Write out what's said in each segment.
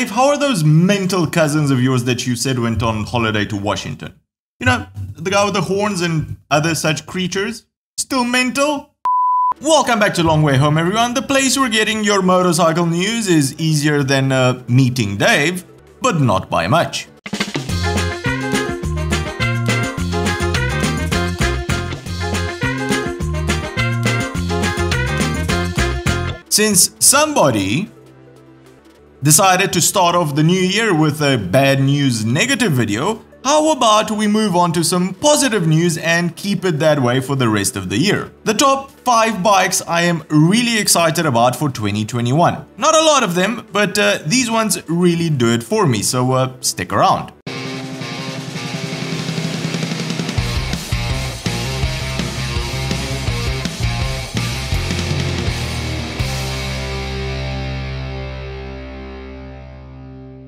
Dave, how are those mental cousins of yours that you said went on holiday to Washington? You know, the guy with the horns and other such creatures? Still mental? Welcome back to Long Way Home, everyone. The place where getting your motorcycle news is easier than meeting Dave, but not by much. Since somebody decided to start off the new year with a bad news negative video, how about we move on to some positive news and keep it that way for the rest of the year? The top 5 bikes I am really excited about for 2021. Not a lot of them, but these ones really do it for me, so stick around.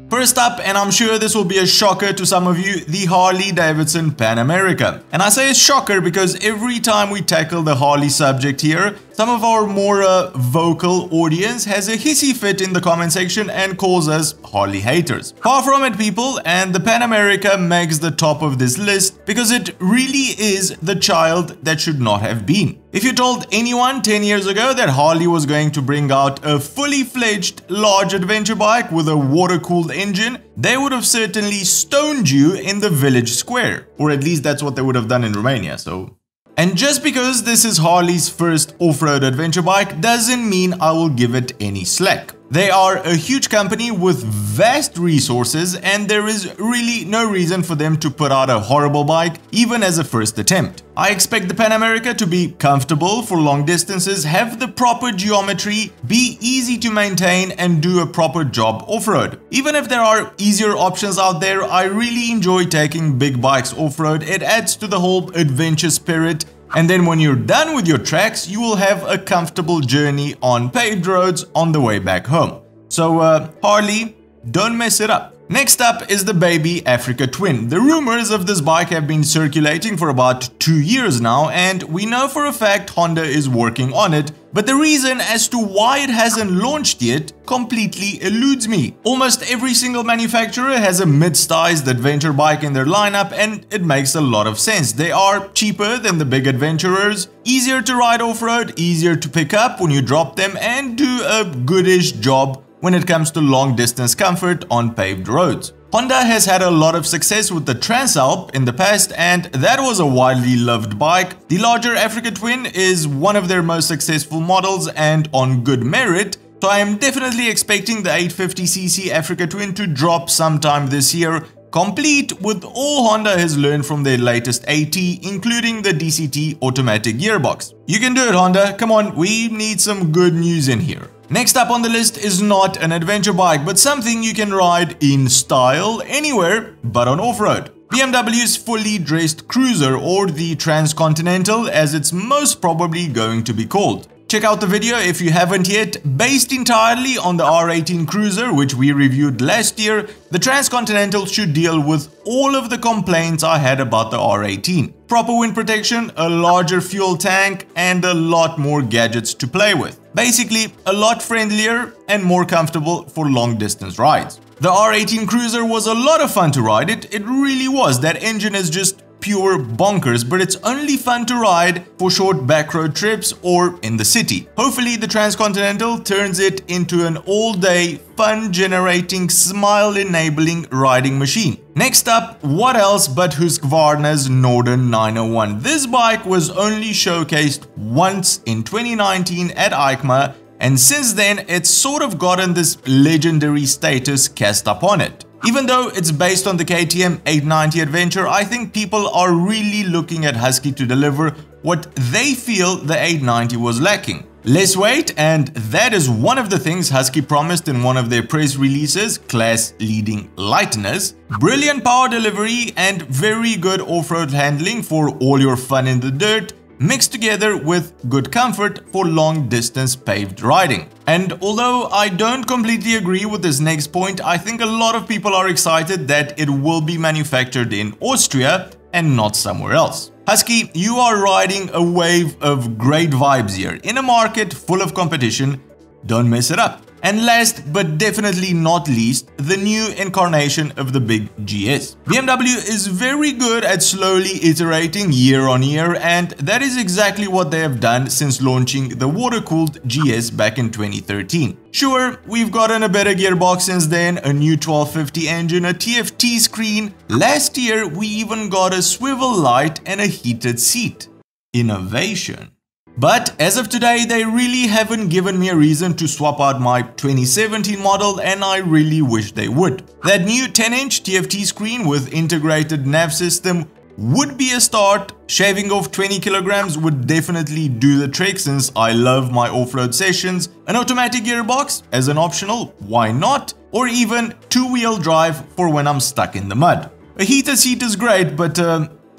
First up, and I'm sure this will be a shocker to some of you, the Harley Davidson Pan America. And I say a shocker because every time we tackle the Harley subject here, some of our more vocal audience has a hissy fit in the comment section and calls us Harley haters. Far from it, people, and the Pan America makes the top of this list because it really is the child that should not have been. If you told anyone 10 years ago that Harley was going to bring out a fully fledged large adventure bike with a water-cooled engine, they would have certainly stoned you in the village square. Or at least that's what they would have done in Romania, so... And just because this is Harley's first off-road adventure bike doesn't mean I will give it any slack. They are a huge company with vast resources and there is really no reason for them to put out a horrible bike even as a first attempt. I expect the Pan America to be comfortable for long distances, have the proper geometry, be easy to maintain and do a proper job off-road. Even if there are easier options out there, I really enjoy taking big bikes off-road. It adds to the whole adventure spirit. And then when you're done with your tracks, you will have a comfortable journey on paved roads on the way back home. So Harley, don't mess it up. Next up is the baby Africa Twin. The rumors of this bike have been circulating for about 2 years now, and we know for a fact Honda is working on it, but the reason as to why it hasn't launched yet completely eludes me. Almost every single manufacturer has a mid-sized adventure bike in their lineup, and it makes a lot of sense. They are cheaper than the big adventurers, easier to ride off-road, easier to pick up when you drop them, and do a goodish job when it comes to long distance comfort on paved roads. Honda has had a lot of success with the Transalp in the past, and that was a widely loved bike. The larger Africa Twin is one of their most successful models and on good merit, so I am definitely expecting the 850cc Africa Twin to drop sometime this year, complete with all Honda has learned from their latest AT, including the DCT automatic gearbox. You can do it, Honda. Come on, we need some good news in here. Next up on the list is not an adventure bike, but something you can ride in style anywhere but on off-road. BMW's fully dressed cruiser, or the Transcontinental as it's most probably going to be called. Check out the video if you haven't yet. Based entirely on the R18 Cruiser, which we reviewed last year, the Transcontinental should deal with all of the complaints I had about the R18. Proper wind protection, a larger fuel tank, and a lot more gadgets to play with. Basically, a lot friendlier and more comfortable for long distance rides. The R18 Cruiser was a lot of fun to ride. It really was. That engine is just pure bonkers, but it's only fun to ride for short back road trips or in the city. Hopefully the Transcontinental turns it into an all-day, fun-generating, smile-enabling riding machine. Next up, what else but Husqvarna's Nord 901. This bike was only showcased once in 2019 at EICMA, and since then it's sort of gotten this legendary status cast upon it. Even though it's based on the KTM 890 Adventure, I think people are really looking at Husky to deliver what they feel the 890 was lacking. Less weight, and that is one of the things Husky promised in one of their press releases, class-leading lightness, brilliant power delivery, and very good off-road handling for all your fun in the dirt, mixed together with good comfort for long-distance paved riding. And although I don't completely agree with this next point, I think a lot of people are excited that it will be manufactured in Austria and not somewhere else. Husky, you are riding a wave of great vibes here in a market full of competition. Don't mess it up. And last but definitely not least, the new incarnation of the big GS. BMW is very good at slowly iterating year on year, and that is exactly what they have done since launching the water-cooled GS back in 2013. Sure, we've gotten a better gearbox since then, a new 1250 engine, a TFT screen. Last year, we even got a swivel light and a heated seat. Innovation. But as of today, they really haven't given me a reason to swap out my 2017 model, and I really wish they would. That new 10-inch TFT screen with integrated nav system would be a start. Shaving off 20 kilograms would definitely do the trick since I love my off-road sessions. An automatic gearbox as an optional, why not? Or even two-wheel drive for when I'm stuck in the mud. A heated seat is great, but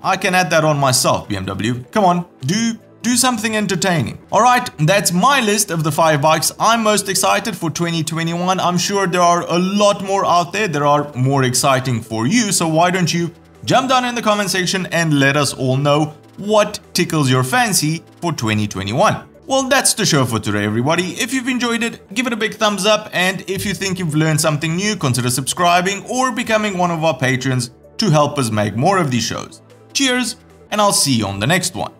I can add that on myself, BMW. Come on, do something entertaining. Alright, that's my list of the 5 bikes I'm most excited for 2021. I'm sure there are a lot more out there that are more exciting for you, so why don't you jump down in the comment section and let us all know what tickles your fancy for 2021. Well, that's the show for today, everybody. If you've enjoyed it, give it a big thumbs up, and if you think you've learned something new, consider subscribing or becoming one of our patrons to help us make more of these shows. Cheers, and I'll see you on the next one.